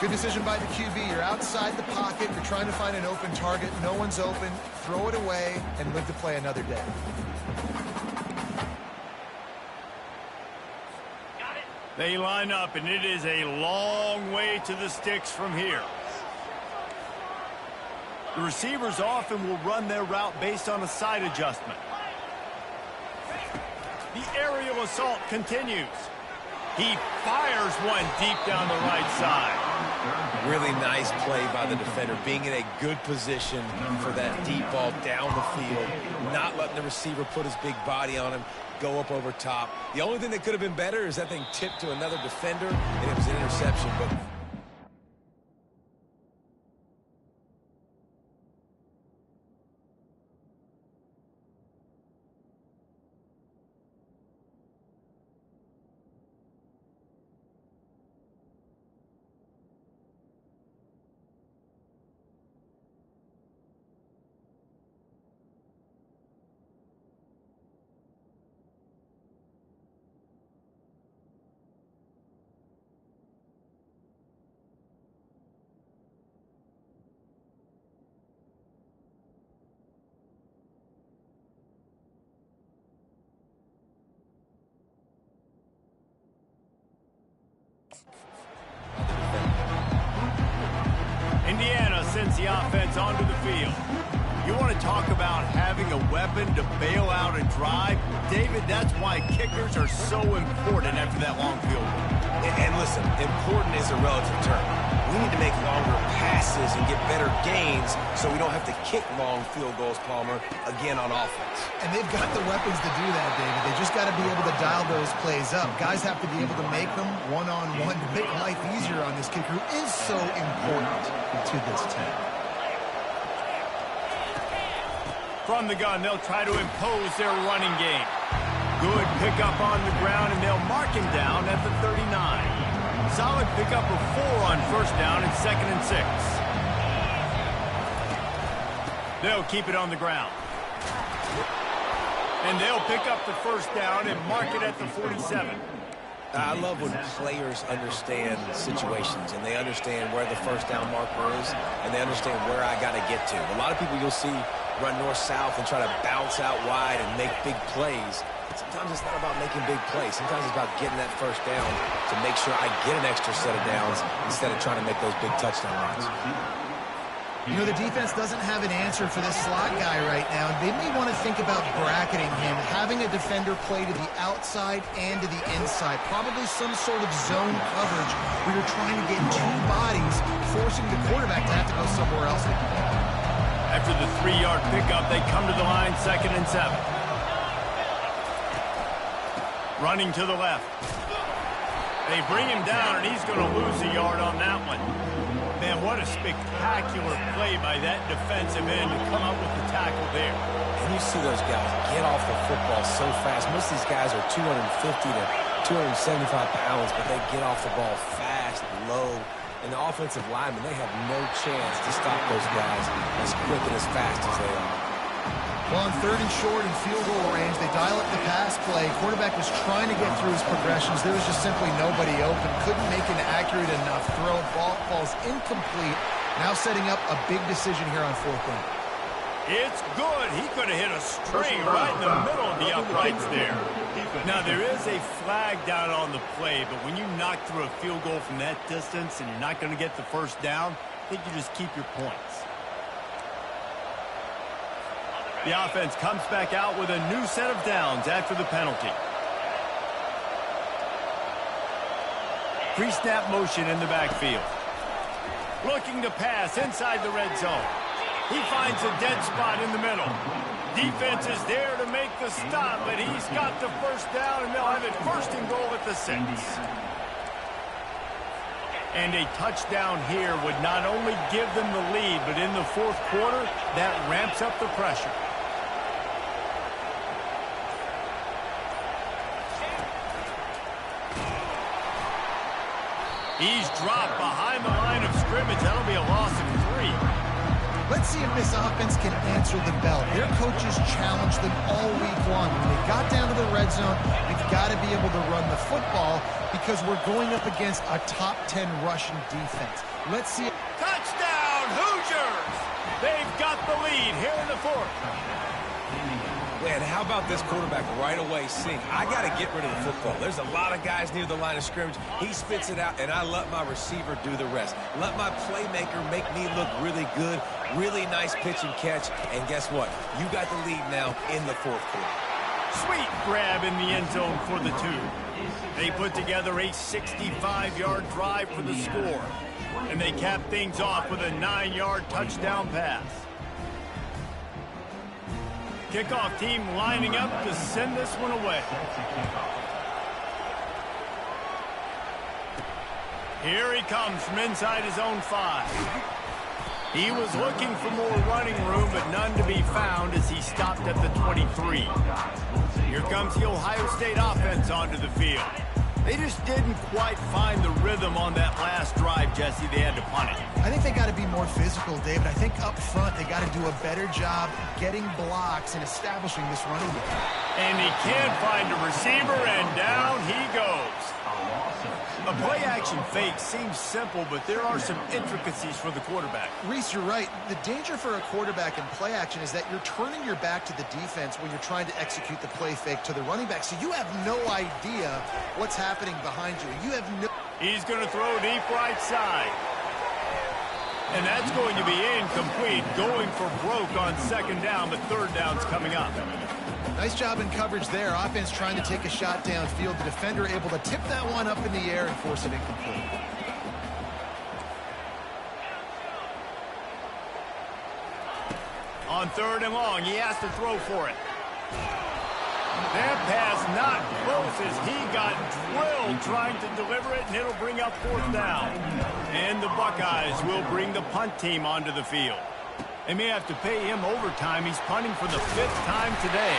Good decision by the QB. You're outside the pocket. You're trying to find an open target. No one's open. Throw it away and live to play another day. They line up, and it is a long way to the sticks from here. The receivers often will run their route based on a side adjustment. The aerial assault continues. He fires one deep down the right side. Really nice play by the defender, being in a good position for that deep ball down the field, not letting the receiver put his big body on him, go up over top. The only thing that could have been better is that thing tipped to another defender, and it was an interception. But Indiana sends the offense onto the field. You want to talk about having a weapon to bail out a drive? David, that's why kickers are so important after that long field goal. And listen, important is a relative term. We need to make longer passes and get better gains so we don't have to kick long field goals, Palmer, again on offense. And they've got the weapons to do that, David. They just got to be able to dial those plays up. Guys have to be able to make them one-on-one to make life easier on this kicker, who is so important to this team. From the gun, they'll try to impose their running game. Good pickup on the ground, and they'll mark him down at the 39. Solid pickup of 4 on first down and 2nd and 6. They'll keep it on the ground. And they'll pick up the first down and mark it at the 47. I love when players understand situations and they understand where the first down marker is and they understand where I got to get to. A lot of people you'll see run north-south and try to bounce out wide and make big plays. Sometimes it's not about making big plays. Sometimes it's about getting that first down to make sure I get an extra set of downs instead of trying to make those big touchdown runs. You know, the defense doesn't have an answer for this slot guy right now. They may want to think about bracketing him, having a defender play to the outside and to the inside. Probably some sort of zone coverage where you're trying to get 2 bodies, forcing the quarterback to have to go somewhere else. After the 3-yard pickup, they come to the line, 2nd and 7. Running to the left. They bring him down, and he's going to lose a yard on that one. Man, what a spectacular play by that defensive end to come up with the tackle there. And you see those guys get off the football so fast. Most of these guys are 250 to 275 pounds, but they get off the ball fast, low. And the offensive linemen, they have no chance to stop those guys as quick and as fast as they are. Well, on 3rd and short and field goal range, they dial up the pass play. Quarterback was trying to get through his progressions. There was just simply nobody open. Couldn't make an accurate enough throw. Ball falls incomplete. Now setting up a big decision here on 4th down. It's good. He could have hit a string right in the middle of the uprights there. Now, there is a flag down on the play, but when you knock through a field goal from that distance and you're not going to get the first down, I think you just keep your points. The offense comes back out with a new set of downs after the penalty. Pre-snap motion in the backfield. Looking to pass inside the red zone. He finds a dead spot in the middle. Defense is there to make the stop, but he's got the first down, and they'll have it 1st and goal at the 6. And a touchdown here would not only give them the lead, but in the 4th quarter, that ramps up the pressure. He's dropped behind the line of scrimmage. That'll be a loss of 3. Let's see if this offense can answer the bell. Their coaches challenged them all week long. When they got down to the red zone, we've got to be able to run the football because we're going up against a top 10 rushing defense. Let's see. Touchdown, Hoosiers! They've got the lead here in the 4th. Man, how about this quarterback right away seeing, I got to get rid of the football. There's a lot of guys near the line of scrimmage. He spits it out, and I let my receiver do the rest. Let my playmaker make me look really good, really nice pitch and catch. And guess what? You got the lead now in the 4th quarter. Sweet grab in the end zone for the 2. They put together a 65-yard drive for the score. And they cap things off with a 9-yard touchdown pass. Kickoff team lining up to send this one away. Here he comes from inside his own 5. He was looking for more running room, but none to be found as he stopped at the 23. Here comes the Ohio State offense onto the field. They just didn't quite find the rhythm on that last drive, Jesse. They had to punt it. I think they got to be more physical, David. I think up front they got to do a better job getting blocks and establishing this running game. And he can't find a receiver, and down he goes. A play-action fake seems simple, but there are some intricacies for the quarterback. Reese, you're right. The danger for a quarterback in play action is that you're turning your back to the defense when you're trying to execute the play fake to the running back. So you have no idea what's happening behind you. You have no... He's going to throw deep right side. And that's going to be incomplete, going for broke on 2nd down, but 3rd down's coming up. Nice job in coverage there. Offense trying to take a shot downfield. The defender able to tip that one up in the air and force it incomplete. On 3rd and long, he has to throw for it. That pass not close as he got drilled trying to deliver it, and it'll bring up 4th down. And the Buckeyes will bring the punt team onto the field. They may have to pay him overtime. He's punting for the 5th time today.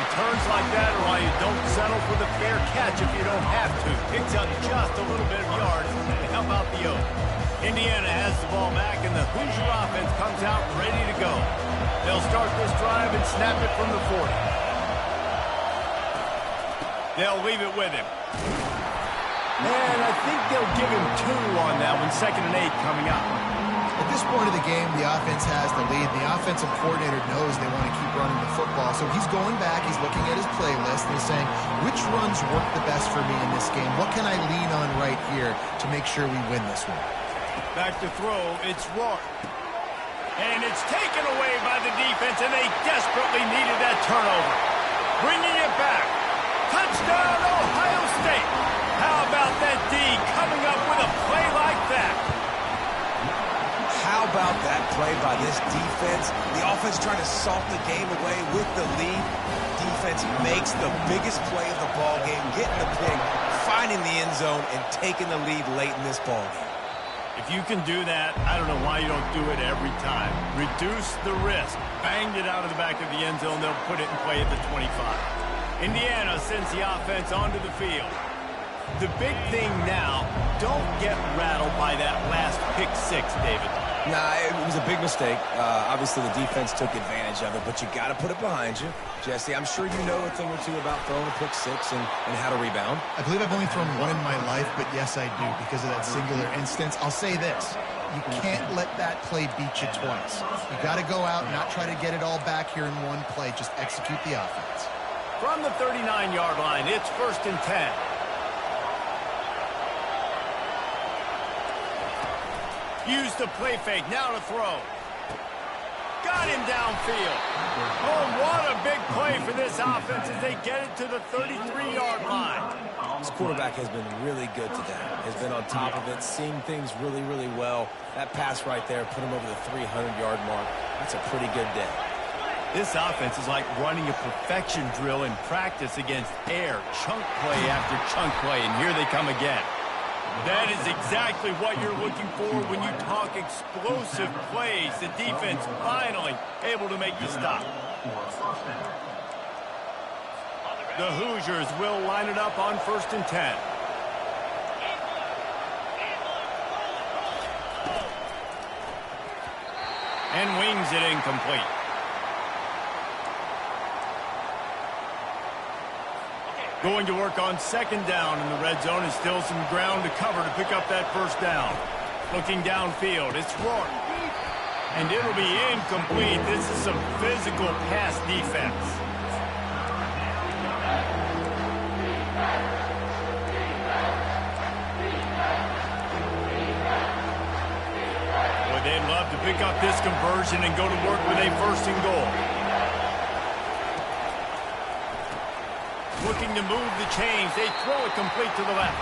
Returns like that are why you don't settle for the fair catch if you don't have to. Picks up just a little bit of yards to help out the Oaks. Indiana has the ball back, and the Hoosier offense comes out ready to go. They'll start this drive and snap it from the 40. They'll leave it with him. And I think they'll give him 2 on that one. 2nd and 8 coming up. At this point of the game, the offense has the lead. The offensive coordinator knows they want to keep running the football. So he's going back, he's looking at his playlist, and he's saying, which runs work the best for me in this game? What can I lean on right here to make sure we win this one? Back to throw, it's Rourke. And it's taken away by the defense, and they desperately needed that turnover. Bringing it back. Touchdown, Ohio State. How about that D coming up with a play like that? How about that play by this defense? The offense trying to salt the game away with the lead. Defense makes the biggest play of the ball game, getting the pick, finding the end zone, and taking the lead late in this ball game. If you can do that, I don't know why you don't do it every time. Reduce the risk. Banged it out of the back of the end zone. They'll put it in play at the 25. Indiana sends the offense onto the field. The big thing now, don't get rattled by that last pick 6, David. Nah, it was a big mistake. Obviously, the defense took advantage of it, but you got to put it behind you. Jesse, I'm sure you know a thing or two about throwing a pick 6 and how to rebound. I believe I've only thrown 1 in my life, but yes, I do because of that singular instance. I'll say this. You can't let that play beat you twice. You got to go out and not try to get it all back here in one play. Just execute the offense. From the 39-yard line, it's 1st and 10. Use the play fake, now to throw. Got him downfield. Oh, what a big play for this offense as they get it to the 33-yard line. This quarterback has been really good today. Has been on top of it, seeing things really, really well. That pass right there put him over the 300-yard mark. That's a pretty good day. This offense is like running a perfection drill in practice against air. Chunk play after chunk play, and here they come again. That is exactly what you're looking for when you talk explosive plays. The defense finally able to make the stop. The Hoosiers will line it up on 1st and 10. And wings it incomplete. Going to work on 2nd down in the red zone, and still some ground to cover to pick up that 1st down. Looking downfield, it's Rourke. And it'll be incomplete. This is some physical pass defense. Boy, they'd love to pick up this conversion and go to work with a 1st and goal. Looking to move the chains. They throw it complete to the left.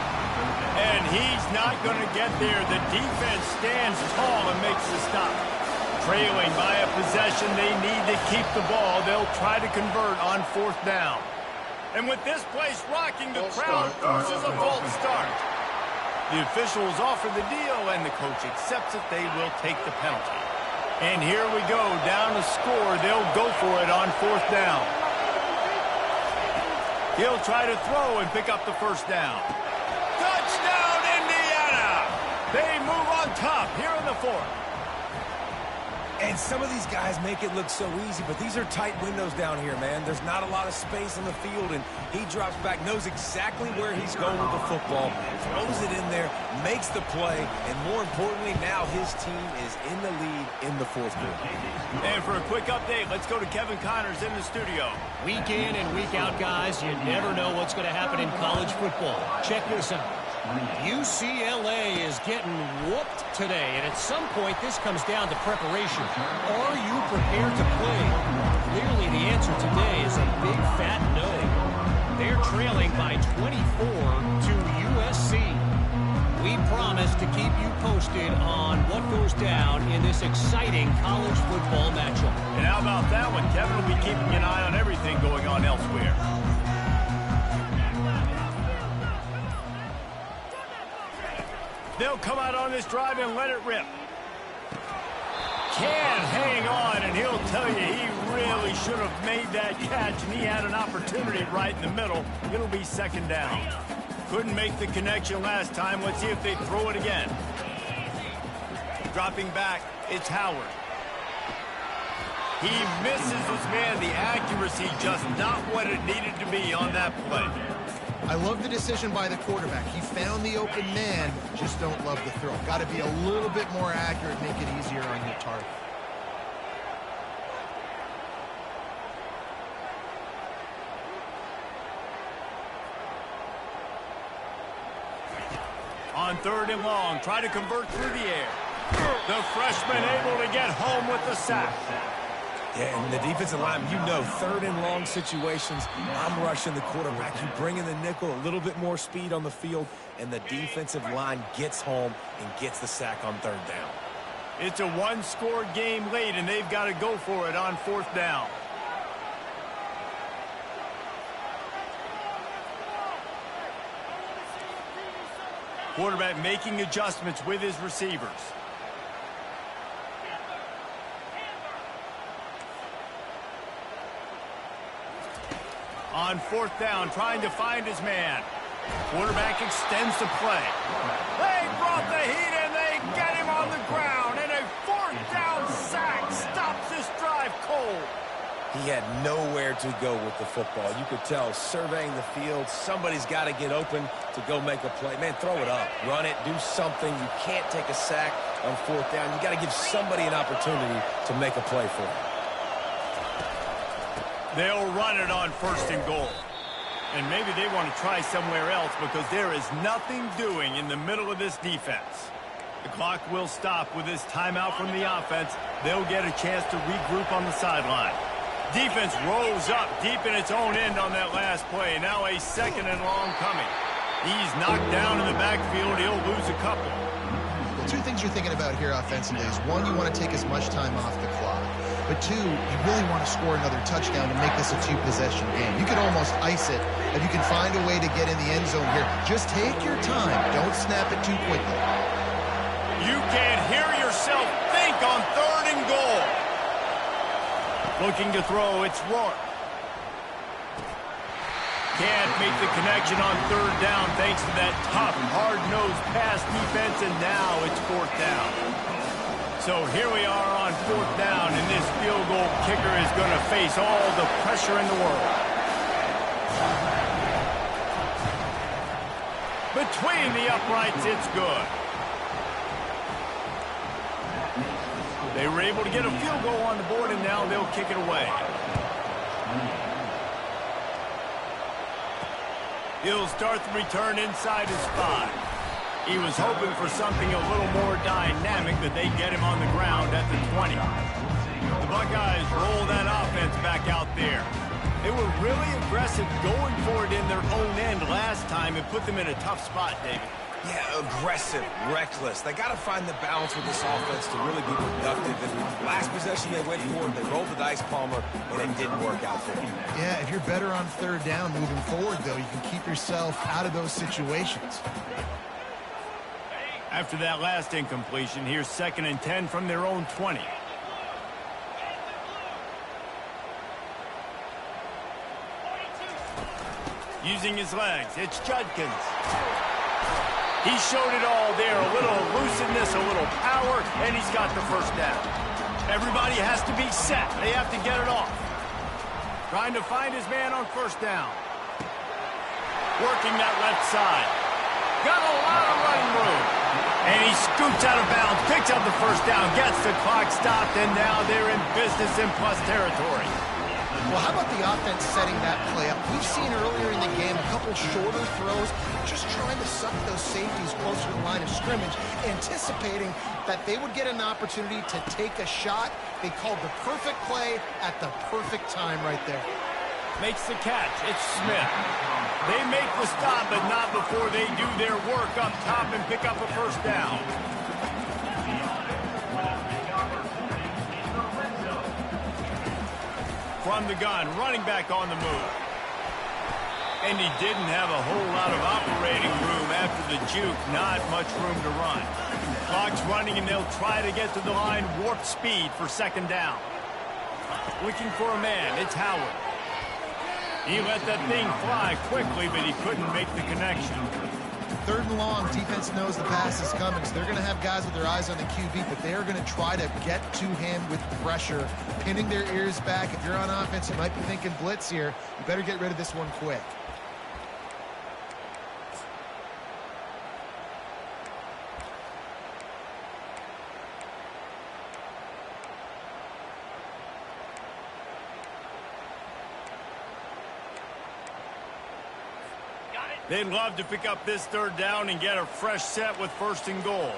And he's not going to get there. The defense stands tall and makes the stop. Trailing by a possession, they need to keep the ball. They'll try to convert on 4th down. And with this place rocking, the crowd forces a false start. The officials offer the deal, and the coach accepts it. They will take the penalty. And here we go. Down to score. They'll go for it on 4th down. He'll try to throw and pick up the 1st down. Touchdown, Indiana! They move on top here in the 4th. And some of these guys make it look so easy, but these are tight windows down here, man. There's not a lot of space on the field, and he drops back, knows exactly where he's going with the football, throws it in there, makes the play, and more importantly, now his team is in the lead in the 4th quarter. And for a quick update, let's go to Kevin Connors in the studio. Week in and week out, guys, you never know what's going to happen in college football. Check this out. UCLA is getting whooped today, and at some point this comes down to preparation. Are you prepared to play? Clearly the answer today is a big fat no. They're trailing by 24 to USC. We promise to keep you posted on what goes down in this exciting college football matchup. And how about that one? Kevin will be keeping an eye on everything going on elsewhere. They'll come out on this drive and let it rip. can't hang on, and he'll tell you he really should have made that catch, and he had an opportunity right in the middle. It'll be second down. Couldn't make the connection last time. Let's see if they throw it again. Dropping back, it's Howard. He misses his man. The accuracy just not what it needed to be on that play. I love the decision by the quarterback. He found the open man, just don't love the throw. Got to be a little bit more accurate, make it easier on your target. On 3rd and long, try to convert through the air. The freshman able to get home with the sack. Yeah, and the defensive line, you know, 3rd and long situations, I'm rushing the quarterback. You bring in the nickel, a little bit more speed on the field, and the defensive line gets home and gets the sack on 3rd down. It's a one-score game late, and they've got to go for it on 4th down. Quarterback making adjustments with his receivers. On 4th down, trying to find his man. Quarterback extends the play. They brought the heat and they get him on the ground. And a 4th down sack stops this drive cold. He had nowhere to go with the football. You could tell, surveying the field, somebody's got to get open to go make a play. Man, throw it up, run it, do something. You can't take a sack on 4th down. You got to give somebody an opportunity to make a play for him. They'll run it on 1st and goal. And maybe they want to try somewhere else because there is nothing doing in the middle of this defense. The clock will stop with this timeout from the offense. They'll get a chance to regroup on the sideline. Defense rolls up deep in its own end on that last play. Now a 2nd and long coming. He's knocked down in the backfield. He'll lose a couple. Well, 2 things you're thinking about here offensively is, 1, you want to take as much time off the clock. But 2, you really want to score another touchdown to make this a 2-possession game. You could almost ice it if you can find a way to get in the end zone here. Just take your time. Don't snap it too quickly. You can't hear yourself think on 3rd and goal. Looking to throw, it's Rourke. Can't make the connection on 3rd down thanks to that tough, hard-nosed pass defense, and now it's 4th down. So here we are on 4th down, and this field goal kicker is going to face all the pressure in the world. Between the uprights, it's good. They were able to get a field goal on the board, and now they'll kick it away. He'll start the return inside his 5. He was hoping for something a little more dynamic, but they get him on the ground at the 20. The Buckeyes roll that offense back out there. They were really aggressive going for it in their own end last time and put them in a tough spot, David. Yeah, aggressive, reckless. They got to find the balance with this offense to really be productive. And last possession they went for it, they rolled the dice, Palmer, and it didn't work out for them. Yeah, if you're better on 3rd down moving forward, though, you can keep yourself out of those situations. After that last incompletion, here's 2nd and 10 from their own 20. Using his legs, it's Judkins. He showed it all there, a little elusiveness, a little power, and he's got the 1st down. Everybody has to be set. They have to get it off. Trying to find his man on 1st down. Working that left side. Got a lot of running room. And he scoops out of bounds, picks up the 1st down, gets the clock stopped, and now they're in business in plus territory. Well, how about the offense setting that play up? We've seen earlier in the game a couple shorter throws, just trying to suck those safeties closer to the line of scrimmage, anticipating that they would get an opportunity to take a shot. They called the perfect play at the perfect time right there. Makes the catch. It's Smith. They make the stop, but not before they do their work up top and pick up a 1st down. From the gun, running back on the move. And he didn't have a whole lot of operating room after the juke. Not much room to run. Clock's running, and they'll try to get to the line warp speed for second down. Looking for a man. It's Howard. He let that thing fly quickly, but he couldn't make the connection. Third and long, defense knows the pass is coming, so they're going to have guys with their eyes on the QB, but they are going to try to get to him with pressure, pinning their ears back. If you're on offense, you might be thinking blitz here. You better get rid of this one quick. They'd love to pick up this third down and get a fresh set with first and goal.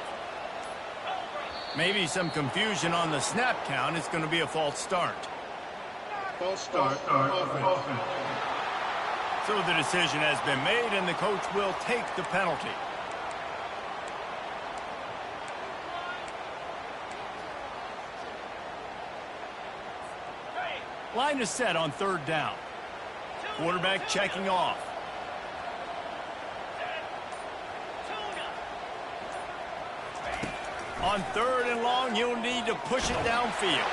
Maybe some confusion on the snap count. It's going to be a false start. False start. Offense. So the decision has been made, and the coach will take the penalty. Line is set on third down. Quarterback checking off. On third and long, you'll need to push it downfield.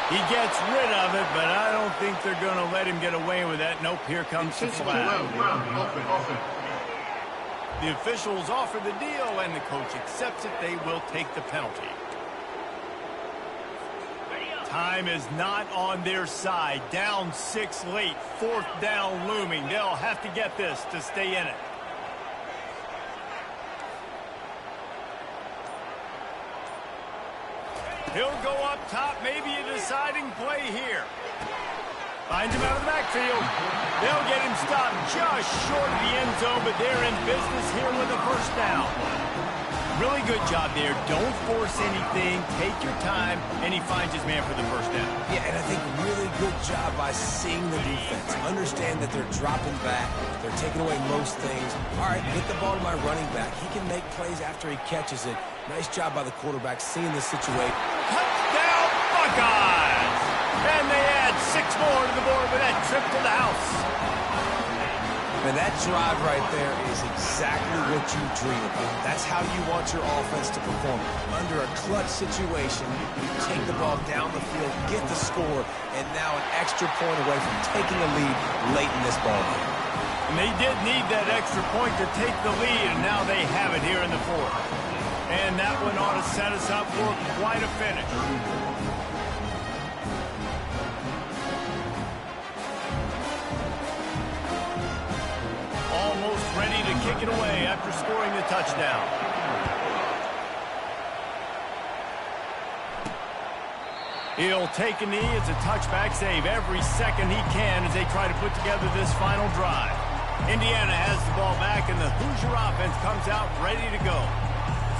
He gets rid of it, but I don't think they're going to let him get away with that. Nope, here comes the flag. The officials offer the deal, and the coach accepts it. They will take the penalty. Time is not on their side. Down 6 late. Fourth down looming. They'll have to get this to stay in it. He'll go up top, maybe a deciding play here. Finds him out of the backfield. They'll get him stopped just short of the end zone, but they're in business here with a first down. Really good job there. Don't force anything. Take your time, and he finds his man for the first down. Yeah, and I think really good job by seeing the defense. Understand that they're dropping back. They're taking away most things. All right, get the ball to my running back. He can make plays after he catches it. Nice job by the quarterback seeing the situation. Touchdown, Buckeyes! And they add 6 more to the board with that trip to the house. And that drive right there is exactly what you dream about. That's how you want your offense to perform. Under a clutch situation, you take the ball down the field, get the score, and now an extra point away from taking a lead late in this ball game. And they did need that extra point to take the lead, and now they have it here in the fourth. And that one ought to set us up for quite a finish. Almost ready to kick it away after scoring the touchdown. He'll take a knee. It's a touchback save every second he can as they try to put together this final drive. Indiana has the ball back, and the Hoosier offense comes out ready to go.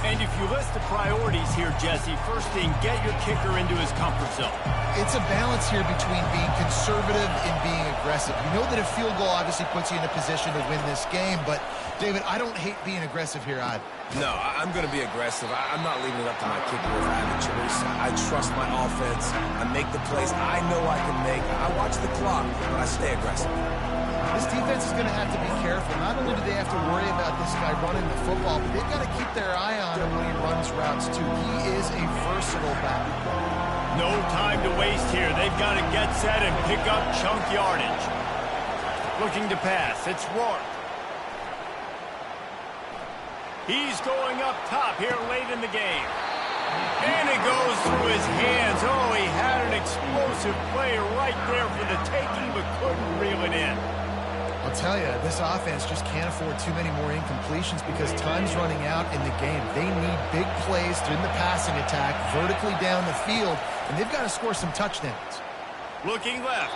And if you list the priorities here, Jesse, first thing, get your kicker into his comfort zone. It's a balance here between being conservative and being aggressive. You know that a field goal obviously puts you in a position to win this game, but, David, I don't hate being aggressive here either. No, I'm going to be aggressive. I'm not leaving it up to my kicker if I have a choice. I trust my offense. I make the plays I know I can make. I watch the clock, but I stay aggressive. This defense is going to have to be careful. Not only do they have to worry about this guy running the football, but they've got to keep their eye on him when he runs routes, too. He is a versatile back. No time to waste here. They've got to get set and pick up chunk yardage. Looking to pass. It's Rourke. He's going up top here late in the game. And it goes through his hands. Oh, he had an explosive play right there for the taking, but couldn't reel it in. I'll tell you, this offense just can't afford too many more incompletions because time's running out in the game. They need big plays in the passing attack, vertically down the field, and they've got to score some touchdowns. Looking left.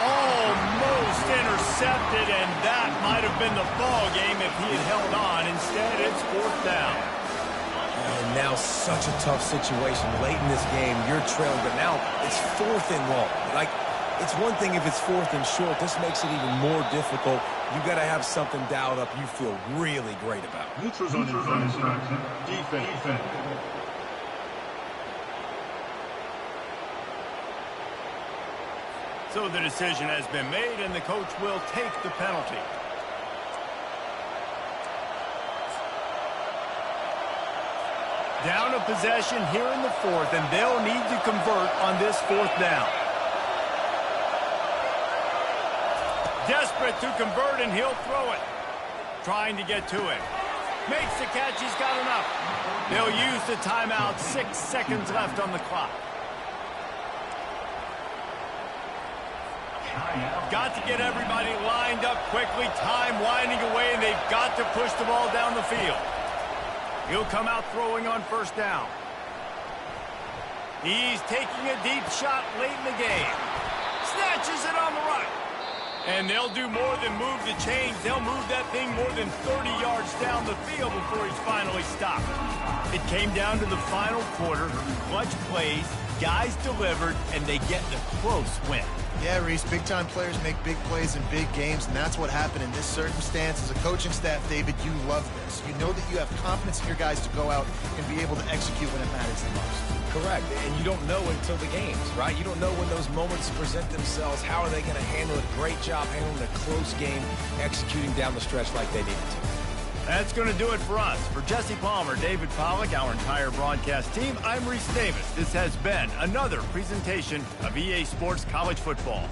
Almost intercepted, and that might have been the ball game if he had held on. Instead, it's fourth down. And now such a tough situation. Late in this game, you're trailing, but now it's fourth and long. Like, it's one thing if it's fourth and short. This makes it even more difficult. You got to have something dialed up you feel really great about. Neutral zone infraction. Defense. So the decision has been made, and the coach will take the penalty. Down a possession here in the fourth, and they'll need to convert on this fourth down. Desperate to convert, and he'll throw it. Trying to get to it. Makes the catch. He's got enough. They'll use the timeout. 6 seconds left on the clock. Got to get everybody lined up quickly. Time winding away, and they've got to push the ball down the field. He'll come out throwing on first down. He's taking a deep shot late in the game. Snatches it on the right. And they'll do more than move the chains. They'll move that thing more than 30 yards down the field before he's finally stopped. It came down to the final quarter. Clutch plays, guys delivered, and they get the close win. Yeah, Reese, big-time players make big plays in big games, and that's what happened in this circumstance. As a coaching staff, David, you love this. You know that you have confidence in your guys to go out and be able to execute when it matters the most. Correct, and you don't know until the games, right? You don't know when those moments present themselves. How are they going to handle it? Great job handling a close game, executing down the stretch like they needed to. That's going to do it for us. For Jesse Palmer, David Pollack, our entire broadcast team, I'm Reese Davis. This has been another presentation of EA Sports College Football.